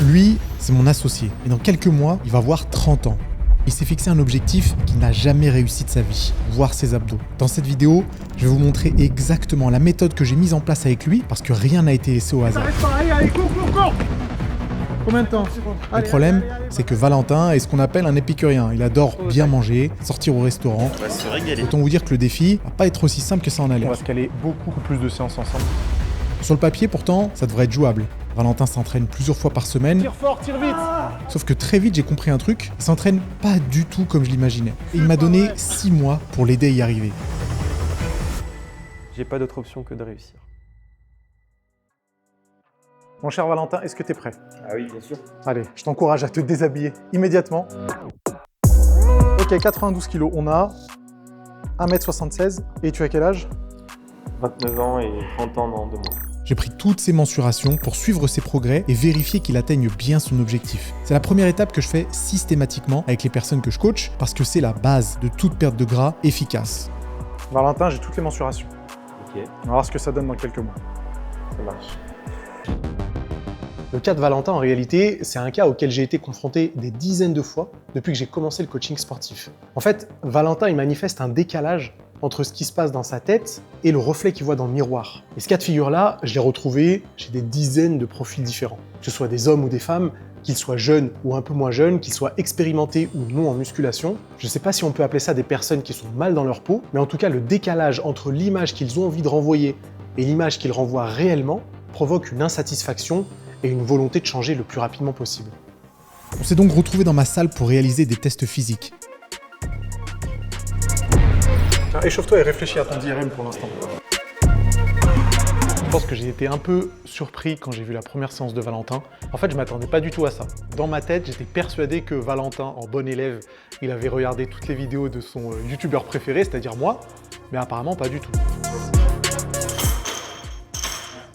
Lui, c'est mon associé. Et dans quelques mois, il va avoir 30 ans. Il s'est fixé un objectif qu'il n'a jamais réussi de sa vie, voir ses abdos. Dans cette vidéo, je vais vous montrer exactement la méthode que j'ai mise en place avec lui parce que rien n'a été laissé au hasard. Allez, cours. Combien de temps? Le problème, c'est que Valentin est ce qu'on appelle un épicurien. Il adore bien manger, sortir au restaurant. On va se régaler. Autant vous dire que le défi va pas être aussi simple que ça en a On l'air. va se caler beaucoup plus de séances ensemble. Sur le papier, pourtant, ça devrait être jouable. Valentin s'entraîne plusieurs fois par semaine. Tire fort, tire vite. Sauf que très vite, j'ai compris un truc. Il s'entraîne pas du tout comme je l'imaginais. Et il m'a donné 6 mois pour l'aider à y arriver. J'ai pas d'autre option que de réussir. Mon cher Valentin, est-ce que tu es prêt? Ah oui, bien sûr. Allez, je t'encourage à te déshabiller immédiatement. Ok, 92 kilos, on a 1m76. Et tu as quel âge? 29 ans et 30 ans dans 2 mois. J'ai pris toutes ses mensurations pour suivre ses progrès et vérifier qu'il atteigne bien son objectif. C'est la première étape que je fais systématiquement avec les personnes que je coach parce que c'est la base de toute perte de gras efficace. Valentin, j'ai toutes les mensurations. Ok, On va voir ce que ça donne dans quelques mois. ça marche. Le cas de Valentin, en réalité, c'est un cas auquel j'ai été confronté des dizaines de fois depuis que j'ai commencé le coaching sportif. En fait, Valentin, il manifeste un décalage entre ce qui se passe dans sa tête et le reflet qu'il voit dans le miroir. Et ce cas de figure-là, je l'ai retrouvé chez des dizaines de profils différents. Que ce soit des hommes ou des femmes, qu'ils soient jeunes ou un peu moins jeunes, qu'ils soient expérimentés ou non en musculation. Je ne sais pas si on peut appeler ça des personnes qui sont mal dans leur peau, mais en tout cas, le décalage entre l'image qu'ils ont envie de renvoyer et l'image qu'ils renvoient réellement provoque une insatisfaction et une volonté de changer le plus rapidement possible. On s'est donc retrouvé dans ma salle pour réaliser des tests physiques. Tiens, échauffe-toi et réfléchis à ton DRM pour l'instant. Je pense que j'ai été un peu surpris quand j'ai vu la première séance de Valentin. En fait, je m'attendais pas du tout à ça. Dans ma tête, j'étais persuadé que Valentin, en bon élève, il avait regardé toutes les vidéos de son youtubeur préféré, c'est-à-dire moi, mais apparemment pas du tout.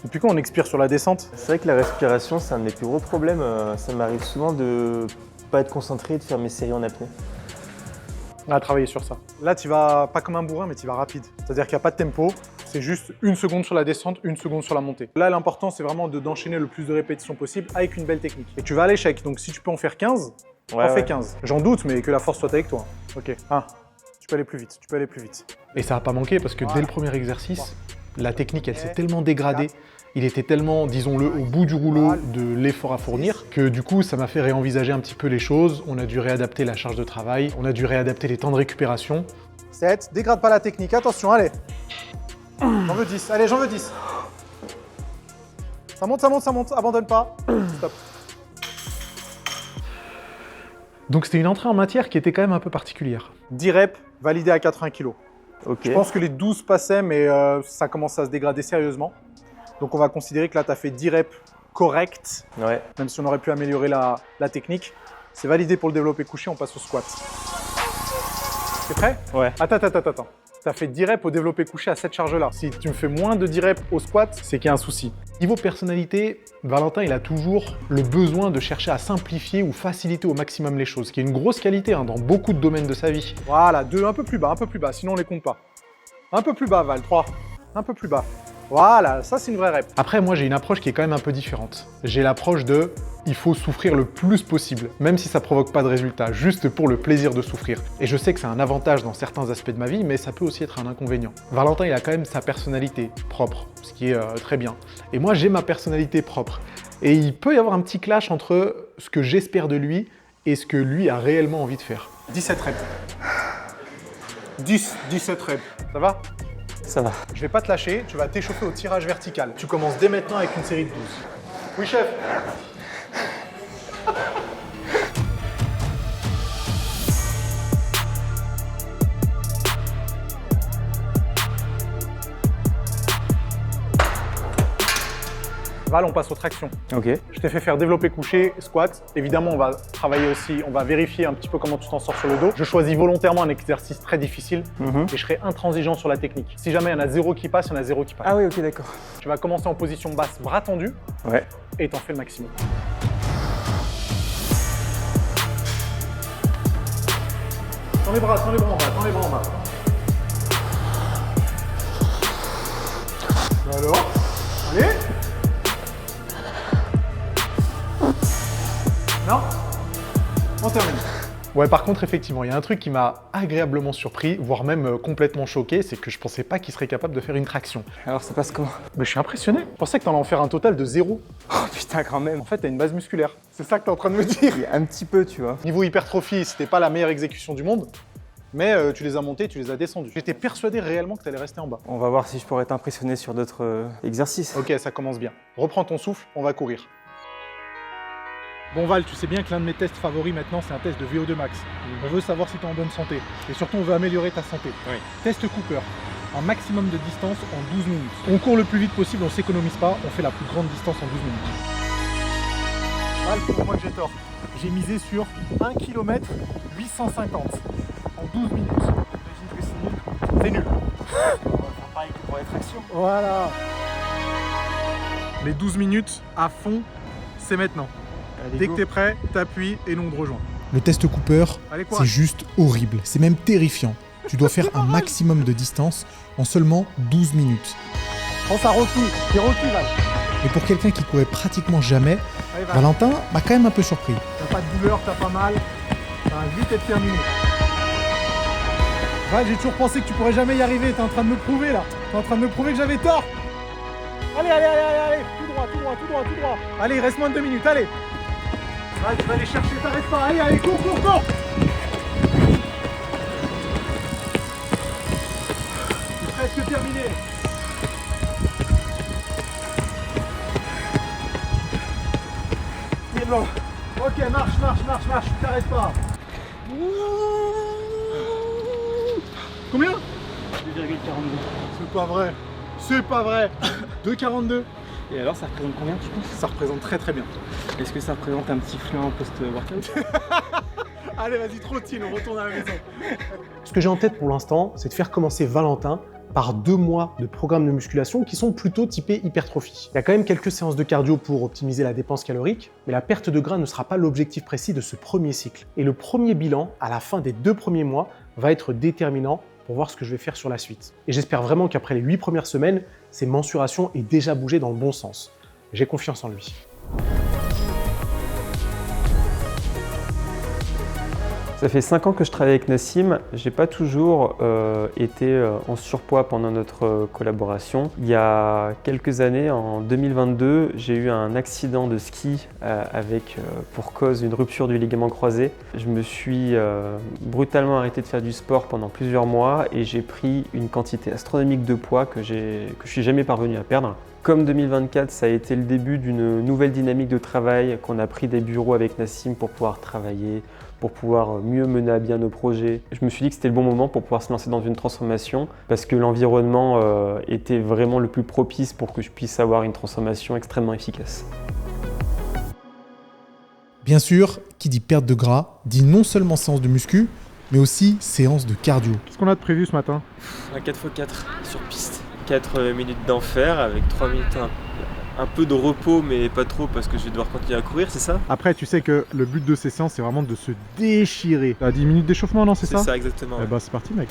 Depuis quand on expire sur la descente? C'est vrai que la respiration, c'est un de mes plus gros problèmes. Ça m'arrive souvent de pas être concentré et de faire mes séries en apnée. On a travaillé sur ça. Là, tu vas pas comme un bourrin, mais tu vas rapide. C'est-à-dire qu'il n'y a pas de tempo. C'est juste 1 seconde sur la descente, 1 seconde sur la montée. Là, l'important, c'est vraiment d'enchaîner le plus de répétitions possible avec une belle technique. Et tu vas à l'échec. Donc, si tu peux en faire 15, en fais 15. J'en doute, mais que la force soit avec toi. Ok. 1. Tu peux aller plus vite. Tu peux aller plus vite. Et ça n'a pas manqué parce que dès le premier exercice, la technique, elle s'est tellement dégradée. Il était tellement, disons-le, au bout du rouleau de l'effort à fournir que du coup, ça m'a fait réenvisager un petit peu les choses. On a dû réadapter la charge de travail, on a dû réadapter les temps de récupération. 7. Dégrade pas la technique. Attention, allez. J'en veux 10. Allez, j'en veux 10. Ça monte, ça monte, ça monte. Abandonne pas. Stop. Donc c'était une entrée en matière qui était quand même un peu particulière. 10 reps, validé à 80 kg. Ok. Je pense que les 12 passaient, mais ça commence à se dégrader sérieusement. Donc on va considérer que là, tu as fait 10 reps corrects, Ouais. même si on aurait pu améliorer la technique. C'est validé pour le développé couché, on passe au squat. T'es prêt? Ouais. Attends. Tu as fait 10 reps au développé couché à cette charge-là. Si tu me fais moins de 10 reps au squat, c'est qu'il y a un souci. Niveau personnalité, Valentin, il a toujours le besoin de chercher à simplifier ou faciliter au maximum les choses, ce qui est une grosse qualité dans beaucoup de domaines de sa vie. Voilà, 2, un peu plus bas, sinon on les compte pas. Un peu plus bas, Val, 3. Un peu plus bas. Voilà, ça c'est une vraie rep. Après, moi, j'ai une approche qui est quand même un peu différente. J'ai l'approche de il faut souffrir le plus possible, même si ça provoque pas de résultat, juste pour le plaisir de souffrir. Et je sais que c'est un avantage dans certains aspects de ma vie, mais ça peut aussi être un inconvénient. Valentin, il a quand même sa personnalité propre, ce qui est très bien. Et moi, j'ai ma personnalité propre. Et il peut y avoir un petit clash entre ce que j'espère de lui et ce que lui a réellement envie de faire. 17 reps. 17 reps. Ça va? Ça va. Je vais pas te lâcher, tu vas t'échauffer au tirage vertical. Tu commences dès maintenant avec une série de 12. Oui, chef. Val, on passe aux tractions. Ok. Je t'ai fait faire développé couché, squat. Évidemment, on va travailler aussi, on va vérifier un petit peu comment tu t'en sors sur le dos. Je choisis volontairement un exercice très difficile et je serai intransigeant sur la technique. Si jamais il y en a 0 qui passe, il y en a 0 qui passe. Ah oui, ok, d'accord. Tu vas commencer en position basse, bras tendus, Ouais. et t'en fais le maximum. Tends les bras en bas, tends les bras en bas. Alors, allez. Non? On termine. Ouais, par contre, effectivement, il y a un truc qui m'a agréablement surpris, voire même complètement choqué, c'est que je pensais pas qu'il serait capable de faire une traction. Alors ça passe comment? Mais je suis impressionné. Je pensais que t'en allais en faire un total de 0. Oh putain, quand même. En fait, t'as une base musculaire. C'est ça que t'es en train de me dire. Un petit peu, tu vois. Niveau hypertrophie, c'était pas la meilleure exécution du monde, mais tu les as montés, tu les as descendus. J'étais persuadé réellement que t'allais rester en bas. On va voir si je pourrais t'impressionner sur d'autres exercices. Ok, ça commence bien. Reprends ton souffle, on va courir. Bon Val, tu sais bien que l'un de mes tests favoris maintenant, c'est un test de VO2 max. On veut savoir si tu es en bonne santé. Et surtout, on veut améliorer ta santé. Oui. Test Cooper. Un maximum de distance en 12 minutes. On court le plus vite possible, on s'économise pas, on fait la plus grande distance en 12 minutes. Val, pour moi que j'ai tort. J'ai misé sur 1 km 850 en 12 minutes. J'imagine que c'est nul. C'est nul. On va faire pareil que pour les tractions. Voilà. Les 12 minutes à fond, c'est maintenant. Allez, Dès go. que t'es prêt, t'appuies et nous on te rejoint. Le test Cooper, Allez, c'est courage. juste horrible. C'est même terrifiant. Tu dois faire un maximum de distance en seulement 12 minutes. Prends ça, Rocky. C'est Rocky, Val. Et pour quelqu'un qui courait pratiquement jamais, Allez, Val. Valentin m'a quand même un peu surpris. T'as pas de douleur, t'as pas mal. Ça va vite être terminé. Val, j'ai toujours pensé que tu pourrais jamais y arriver. T'es en train de me prouver là. T'es en train de me prouver que j'avais tort. Allez, allez, allez, allez, allez. Tout droit, tout droit, tout droit, tout droit. Allez, il reste moins de 2 minutes, allez. Val, tu vas aller chercher, t'arrêtes pas. Allez, allez, cours, cours, cours. C'est presque terminé. C'est bon. Ok, marche, marche, marche, marche, tu t'arrêtes pas. Combien? 2,42. C'est pas vrai. C'est pas vrai. 2,42. Et alors, ça représente combien, tu penses? Ça représente très très bien. Est-ce que ça représente un petit flux en post-workout? Allez, vas-y, trottine, on retourne à la maison. Ce que j'ai en tête pour l'instant, c'est de faire commencer Valentin par 2 mois de programme de musculation qui sont plutôt typés hypertrophie. Il y a quand même quelques séances de cardio pour optimiser la dépense calorique, mais la perte de gras ne sera pas l'objectif précis de ce premier cycle. Et le premier bilan, à la fin des 2 premiers mois, va être déterminant pour voir ce que je vais faire sur la suite. Et j'espère vraiment qu'après les 8 premières semaines, ces mensurations aient déjà bougé dans le bon sens. J'ai confiance en lui. Ça fait 5 ans que je travaille avec Nassim. J'ai pas toujours été en surpoids pendant notre collaboration. Il y a quelques années, en 2022, j'ai eu un accident de ski avec pour cause une rupture du ligament croisé. Je me suis brutalement arrêté de faire du sport pendant plusieurs mois et j'ai pris une quantité astronomique de poids que je suis jamais parvenu à perdre. Comme 2024, ça a été le début d'une nouvelle dynamique de travail, qu'on a pris des bureaux avec Nassim pour pouvoir travailler, pour pouvoir mieux mener à bien nos projets. Je me suis dit que c'était le bon moment pour pouvoir se lancer dans une transformation parce que l'environnement était vraiment le plus propice pour que je puisse avoir une transformation extrêmement efficace. Bien sûr, qui dit perte de gras, dit non seulement séance de muscu, mais aussi séance de cardio. Qu'est-ce qu'on a de prévu ce matin? Un 4x4 sur piste. 4 minutes d'enfer avec 3 minutes un peu de repos, mais pas trop parce que je vais devoir continuer à courir, c'est ça? Après, tu sais que le but de ces séances, c'est vraiment de se déchirer. T'as 10 minutes d'échauffement, non, c'est ça? C'est ça, exactement. Eh bah, c'est parti, mec.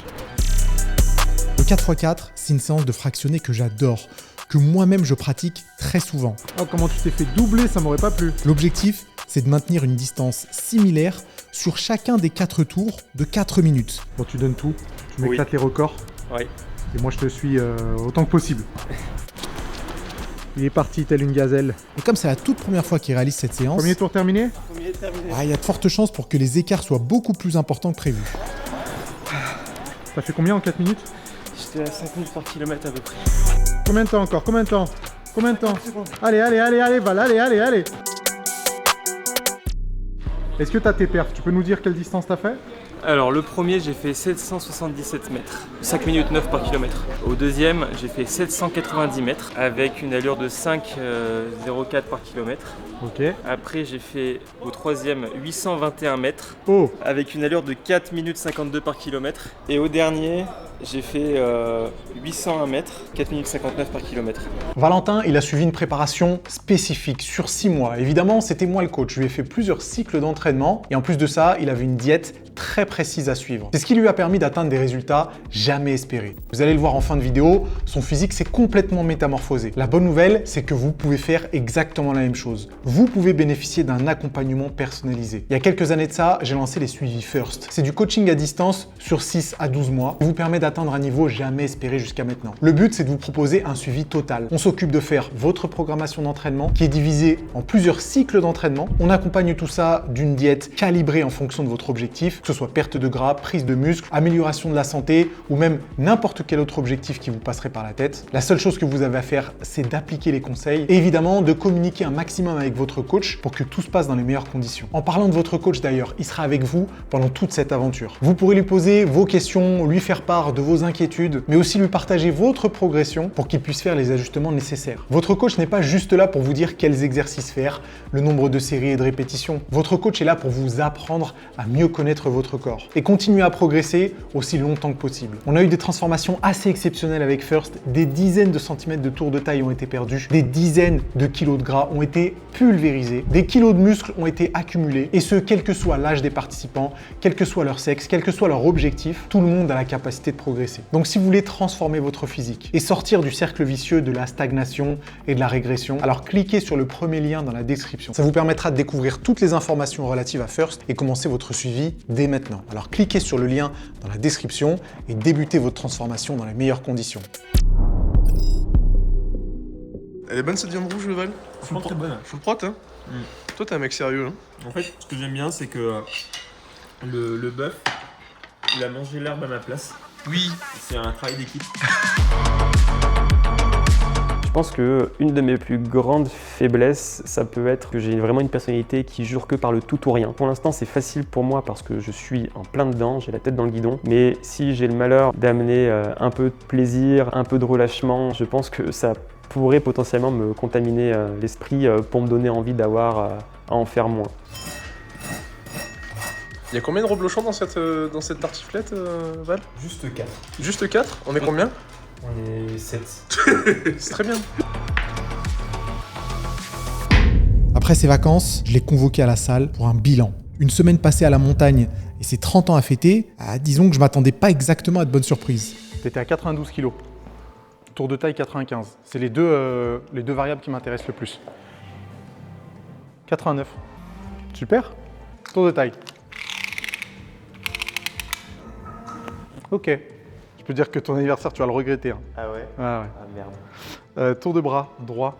Le 4x4, c'est une séance de fractionné que j'adore, que moi-même je pratique très souvent. Oh, comment tu t'es fait doubler, ça m'aurait pas plu. L'objectif, c'est de maintenir une distance similaire sur chacun des 4 tours de 4 minutes. Bon, tu donnes tout. Tu m'éclates les records. Oui. Et moi, je te suis autant que possible. Il est parti, telle une gazelle. Et comme c'est la toute première fois qu'il réalise cette séance, Premier tour terminé? il y a de fortes chances pour que les écarts soient beaucoup plus importants que prévu. T'as fait combien en 4 minutes? J'étais à 5 minutes par kilomètre à peu près. Combien de temps encore? Combien de temps? Combien de temps? Allez, allez, allez, allez, Val, allez, allez, allez. Est-ce que t'as tes perfs? Tu peux nous dire quelle distance t'as fait? Alors le premier j'ai fait 777 mètres, 5 minutes 9 par kilomètre. Au deuxième j'ai fait 790 mètres avec une allure de 5,04 par kilomètre. Ok. Après j'ai fait au troisième 821 mètres Oh, avec une allure de 4 minutes 52 par kilomètre. Et au dernier j'ai fait 801 mètres, 4 minutes 59 par kilomètre. Valentin, il a suivi une préparation spécifique sur 6 mois. Évidemment, c'était moi le coach. Je lui ai fait plusieurs cycles d'entraînement et en plus de ça, il avait une diète très précise à suivre. C'est ce qui lui a permis d'atteindre des résultats jamais espérés. Vous allez le voir en fin de vidéo, son physique s'est complètement métamorphosé. La bonne nouvelle, c'est que vous pouvez faire exactement la même chose. Vous pouvez bénéficier d'un accompagnement personnalisé. Il y a quelques années de ça, j'ai lancé les suivis First. C'est du coaching à distance sur 6 à 12 mois qui vous permet d'atteindre un niveau jamais espéré jusqu'à maintenant. Le but, c'est de vous proposer un suivi total. On s'occupe de faire votre programmation d'entraînement qui est divisée en plusieurs cycles d'entraînement. On accompagne tout ça d'une diète calibrée en fonction de votre objectif, que ce soit perte de gras, prise de muscle, amélioration de la santé ou même n'importe quel autre objectif qui vous passerait par la tête. La seule chose que vous avez à faire, c'est d'appliquer les conseils et évidemment de communiquer un maximum avec votre coach pour que tout se passe dans les meilleures conditions. En parlant de votre coach d'ailleurs, il sera avec vous pendant toute cette aventure. Vous pourrez lui poser vos questions, lui faire part de vos inquiétudes, mais aussi lui partager votre progression pour qu'il puisse faire les ajustements nécessaires. Votre coach n'est pas juste là pour vous dire quels exercices faire, le nombre de séries et de répétitions. Votre coach est là pour vous apprendre à mieux connaître votre corps et continuer à progresser aussi longtemps que possible. On a eu des transformations assez exceptionnelles avec First, des dizaines de centimètres de tour de taille ont été perdus, des dizaines de kilos de gras ont été pulvérisés, des kilos de muscles ont été accumulés et ce, quel que soit l'âge des participants, quel que soit leur sexe, quel que soit leur objectif, tout le monde a la capacité de progresser. Donc si vous voulez transformer votre physique et sortir du cercle vicieux de la stagnation et de la régression, alors cliquez sur le premier lien dans la description. Ça vous permettra de découvrir toutes les informations relatives à First et commencer votre suivi dès maintenant. Alors cliquez sur le lien dans la description et débutez votre transformation dans les meilleures conditions. Elle est bonne cette viande rouge, le Val? Franchement très bonne. Full prot, hein. Toi, t'es un mec sérieux, hein. En fait, ce que j'aime bien, c'est que le bœuf, il a mangé l'herbe à ma place. Oui. C'est un travail d'équipe. Je pense qu'une de mes plus grandes faiblesses, ça peut être que j'ai vraiment une personnalité qui jure que par le tout ou rien. Pour l'instant, c'est facile pour moi parce que je suis en plein dedans, j'ai la tête dans le guidon. Mais si j'ai le malheur d'amener un peu de plaisir, un peu de relâchement, je pense que ça pourrait potentiellement me contaminer l'esprit pour me donner envie d'avoir à en faire moins. Il y a combien de reblochons dans cette tartiflette, Val? Juste 4. Juste 4? On est combien? On est 7. C'est très bien. Après ces vacances, je l'ai convoqué à la salle pour un bilan. Une semaine passée à la montagne et ses 30 ans à fêter, disons que je m'attendais pas exactement à de bonnes surprises. T'étais à 92 kg. Tour de taille 95. C'est les deux variables qui m'intéressent le plus. 89. Super. Tour de taille. Ok. Je peux dire que ton anniversaire, tu vas le regretter. Hein. Ah ouais? Ouais, ouais. Ah merde. Tour de bras, droit.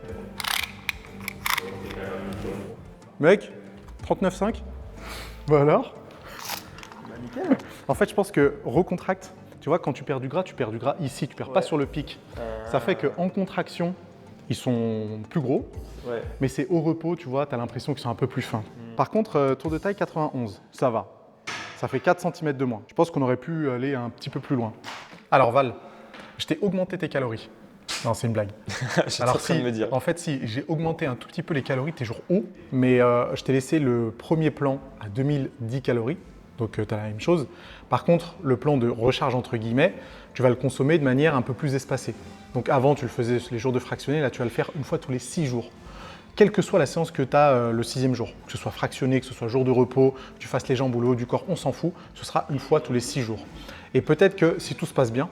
Mec, 39,5. Bah alors? Bah nickel. En fait, je pense que recontracte. Tu vois, quand tu perds du gras ici, tu perds pas sur le pic. Ça fait qu'en contraction, ils sont plus gros, mais c'est au repos, tu vois, tu as l'impression qu'ils sont un peu plus fins. Par contre, tour de taille 91, ça va. Ça fait 4 cm de moins. Je pense qu'on aurait pu aller un petit peu plus loin. Alors Val, je t'ai augmenté tes calories. Non, c'est une blague. Alors si, me dire. En fait, si, j'ai augmenté un tout petit peu les calories de tes jours hauts, mais je t'ai laissé le premier plan à 2010 calories. Donc tu as la même chose. Par contre, le plan de recharge entre guillemets, tu vas le consommer de manière un peu plus espacée. Donc avant, tu le faisais les jours de fractionné, là tu vas le faire une fois tous les 6 jours. Quelle que soit la séance que tu as le 6e jour, que ce soit fractionné, que ce soit jour de repos, que tu fasses les jambes ou le haut du corps, on s'en fout, ce sera une fois tous les 6 jours. Et peut-être que si tout se passe bien,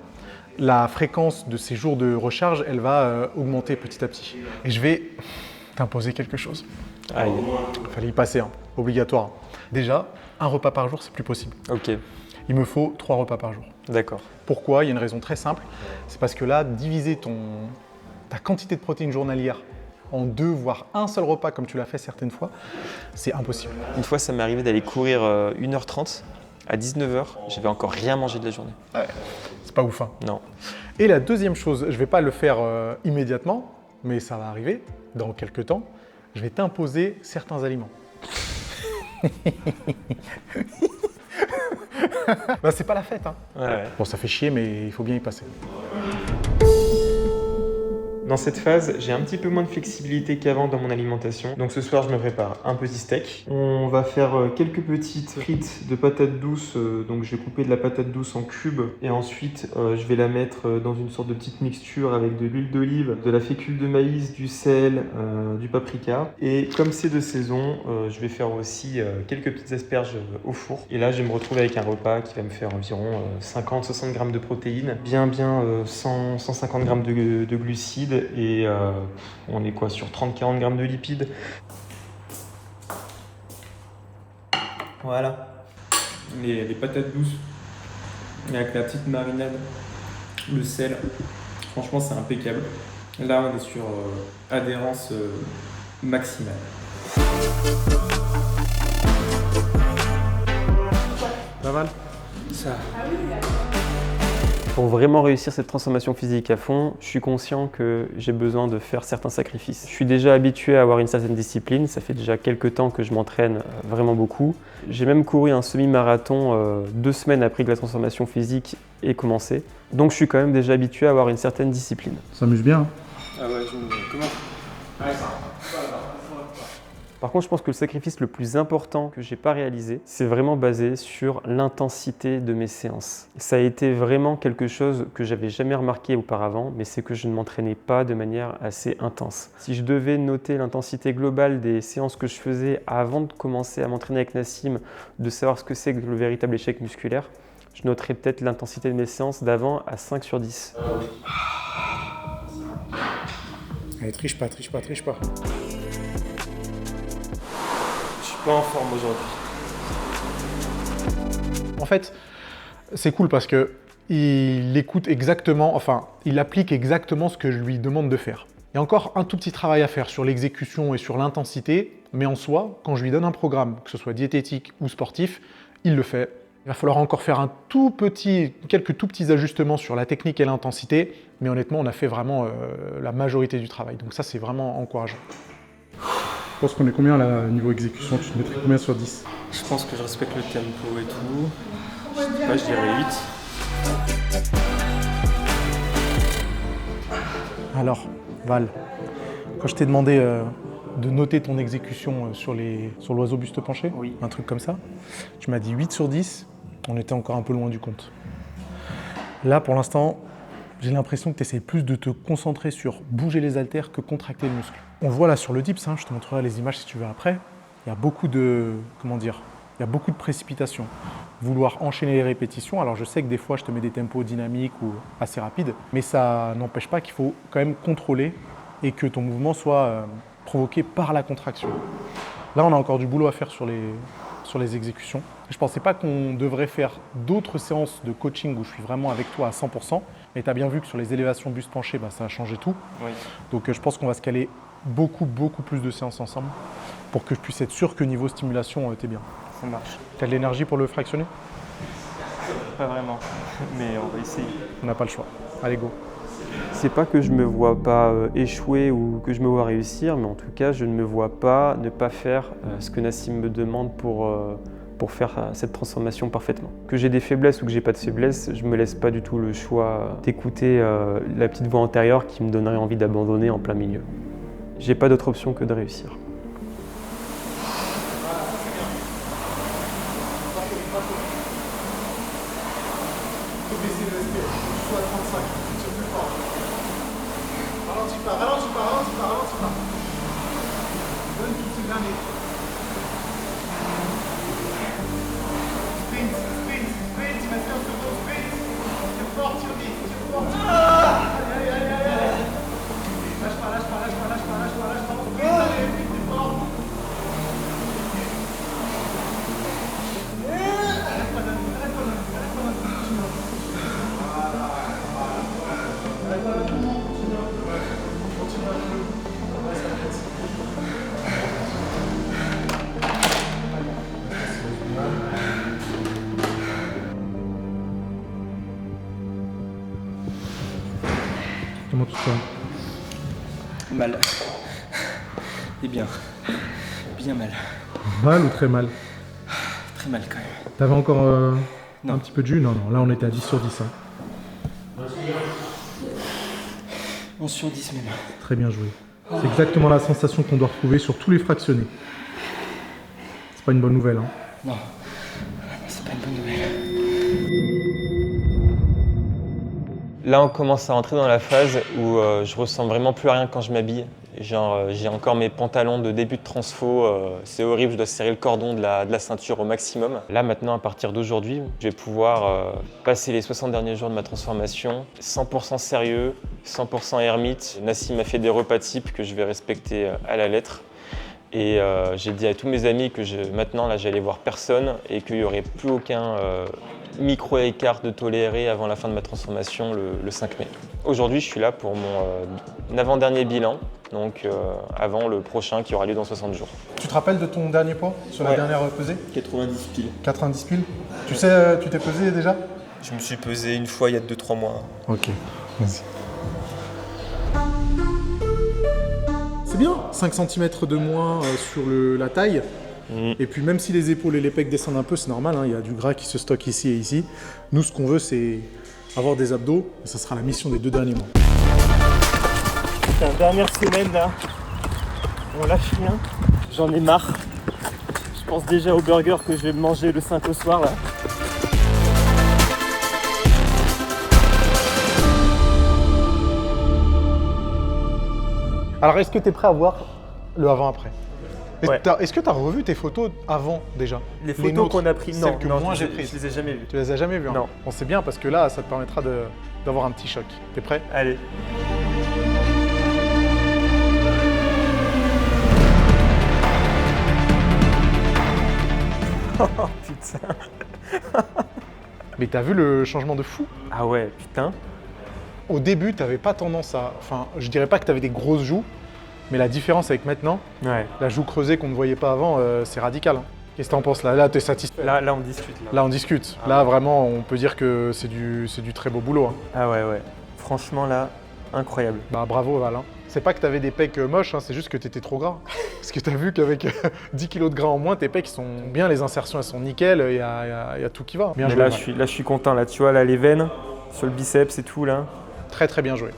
la fréquence de ces jours de recharge, elle va augmenter petit à petit. Et je vais t'imposer quelque chose. Aïe. Il fallait y passer, hein. Obligatoire. Déjà, un repas par jour, c'est plus possible. Ok, Il me faut 3 repas par jour. d'accord. Pourquoi? Il y a une raison très simple. C'est parce que là, diviser ta quantité de protéines journalières en 2, voire un seul repas, comme tu l'as fait certaines fois, c'est impossible. Une fois, ça m'est arrivé d'aller courir 1h30 à 19h. J'avais encore rien mangé de la journée. Ouais, c'est pas ouf, hein. Non. Et la deuxième chose, je ne vais pas le faire immédiatement, mais ça va arriver dans quelques temps. Je vais t'imposer certains aliments. Bah, c'est pas la fête, hein. Ouais. Bon, ça fait chier, mais il faut bien y passer. Dans cette phase, j'ai un petit peu moins de flexibilité qu'avant dans mon alimentation. Donc ce soir, je me prépare un petit steak. On va faire quelques petites frites de patates douces. Donc je vais couper de la patate douce en cubes. Et ensuite, je vais la mettre dans une sorte de petite mixture avec de l'huile d'olive, de la fécule de maïs, du sel, du paprika. Et comme c'est de saison, je vais faire aussi quelques petites asperges au four. Et là, je vais me retrouver avec un repas qui va me faire environ 50-60 grammes de protéines, bien 150 grammes de glucides. Et on est quoi sur 30-40 grammes de lipides. Voilà. Les patates douces avec la petite marinade, le sel, franchement c'est impeccable. Là on est sur adhérence maximale. Pas mal. Ça. Pour vraiment réussir cette transformation physique à fond, je suis conscient que j'ai besoin de faire certains sacrifices. Je suis déjà habitué à avoir une certaine discipline, ça fait déjà quelques temps que je m'entraîne vraiment beaucoup. J'ai même couru un semi-marathon 2 semaines après que la transformation physique ait commencé. Donc je suis quand même déjà habitué à avoir une certaine discipline. Ça s'amuse bien. Hein. Ah ouais, comment? Par contre, je pense que le sacrifice le plus important que j'ai pas réalisé, c'est vraiment basé sur l'intensité de mes séances. Ça a été vraiment quelque chose que j'avais jamais remarqué auparavant, mais c'est que je ne m'entraînais pas de manière assez intense. Si je devais noter l'intensité globale des séances que je faisais avant de commencer à m'entraîner avec Nassim, de savoir ce que c'est que le véritable échec musculaire, je noterais peut-être l'intensité de mes séances d'avant à 5 sur 10. Allez, triche pas. Je suis pas en forme aujourd'hui. En fait, c'est cool parce que il écoute exactement, enfin, il applique exactement ce que je lui demande de faire. Il y a encore un tout petit travail à faire sur l'exécution et sur l'intensité, mais en soi, quand je lui donne un programme, que ce soit diététique ou sportif, il le fait. Il va falloir encore faire quelques tout petits ajustements sur la technique et l'intensité, mais honnêtement, on a fait vraiment la majorité du travail. Donc ça, c'est vraiment encourageant. Je pense qu'on est combien là, niveau exécution? Tu te mettrais combien sur 10? Je pense que je respecte le tempo et tout. Je sais pas, je dirais 8. Alors, Val, quand je t'ai demandé de noter ton exécution sur l'oiseau buste penché, oui, un truc comme ça, tu m'as dit 8 sur 10, on était encore un peu loin du compte. Là, pour l'instant, j'ai l'impression que tu essaies plus de te concentrer sur bouger les haltères que contracter le muscle. On le voit là sur le dips, hein, je te montrerai les images si tu veux après. Il y a beaucoup de, il y a beaucoup de précipitation. Vouloir enchaîner les répétitions, alors je sais que des fois je te mets des tempos dynamiques ou assez rapides, mais ça n'empêche pas qu'il faut quand même contrôler et que ton mouvement soit provoqué par la contraction. Là, on a encore du boulot à faire sur les exécutions. Je ne pensais pas qu'on devrait faire d'autres séances de coaching où je suis vraiment avec toi à 100%, mais tu as bien vu que sur les élévations buste penché, ça a changé tout. oui. Donc je pense qu'on va se caler beaucoup plus de séances ensemble pour que je puisse être sûr que niveau stimulation, tu es bien. Ça marche. Tu as de l'énergie pour le fractionner? Pas vraiment, mais on va essayer. On n'a pas le choix. Allez, go. C'est pas que je me vois pas échouer ou que je me vois réussir, mais en tout cas, je ne me vois pas ne pas faire ce que Nassim me demande pour faire cette transformation parfaitement. Que j'ai des faiblesses ou que j'ai pas de faiblesses, je me laisse pas du tout le choix d'écouter la petite voix antérieure qui me donnerait envie d'abandonner en plein milieu. J'ai pas d'autre option que de réussir. Comment tu te sens? Mal. Et bien. Bien mal. Mal ou très mal? Très mal quand même. T'avais encore Non. un petit peu de jus? Non, là on était à 10 sur 10. Hein. 11 sur 10 même. Très bien joué. C'est exactement la sensation qu'on doit retrouver sur tous les fractionnés. C'est pas une bonne nouvelle, hein. Non, c'est pas une bonne nouvelle. Là, on commence à rentrer dans la phase où je ressens vraiment plus rien quand je m'habille. Genre, j'ai encore mes pantalons de début de transfo, c'est horrible, je dois serrer le cordon de la ceinture au maximum. Là, maintenant, à partir d'aujourd'hui, je vais pouvoir passer les 60 derniers jours de ma transformation 100% sérieux, 100% ermite. Nassim m'a fait des repas types que je vais respecter à la lettre. Et j'ai dit à tous mes amis que maintenant, là, j'allais voir personne et qu'il n'y aurait plus aucun micro-écart de toléré avant la fin de ma transformation le 5 mai. Aujourd'hui, je suis là pour mon avant-dernier bilan, donc avant le prochain qui aura lieu dans 60 jours. Tu te rappelles de ton dernier poids sur la dernière pesée? 90 piles. 90 piles. Tu sais, tu t'es pesé déjà? Je me suis pesé une fois il y a 2-3 mois. Ok, vas-y. C'est bien, 5 cm de moins sur la taille. Et puis même si les épaules et les pecs descendent un peu, c'est normal, hein, il y a du gras qui se stocke ici et ici. Nous, ce qu'on veut, c'est avoir des abdos, et ça sera la mission des 2 derniers mois. La dernière semaine là, on lâche rien, j'en ai marre. Je pense déjà au burger que je vais manger le 5 au soir là. Alors, est-ce que tu es prêt à voir le avant-après? Ouais. Est-ce que tu as revu tes photos avant déjà? Les photos nôtres, qu'on a prises, celles non, que non, moi j'ai je prises. les ai jamais vues. Tu les as jamais vues, hein? Non. Bon, c'est bien parce que là, ça te permettra d'avoir un petit choc. T'es prêt? Allez. Oh putain. Mais t'as vu le changement de fou? Ah ouais, putain. Au début, t'avais pas tendance à... Enfin, je dirais pas que t'avais des grosses joues, mais la différence avec maintenant, Ouais. la joue creusée qu'on ne voyait pas avant, c'est radical, hein. Qu'est-ce que t'en penses là? Là, t'es satisfait? Là, on discute. Là, on discute. Là, vraiment, on peut dire que c'est du très beau boulot, hein. Ah ouais, ouais. Franchement, là, incroyable. Bah, bravo, Val, hein. C'est pas que t'avais des pecs moches, hein, c'est juste que t'étais trop gras. Parce que t'as vu qu'avec 10 kg de gras en moins, tes pecs sont bien, les insertions elles sont nickel, il y a tout qui va. Bien Mais joué, là, Val. je suis content. Là, tu vois, là, les veines sur le biceps et tout, là. Très très bien joué.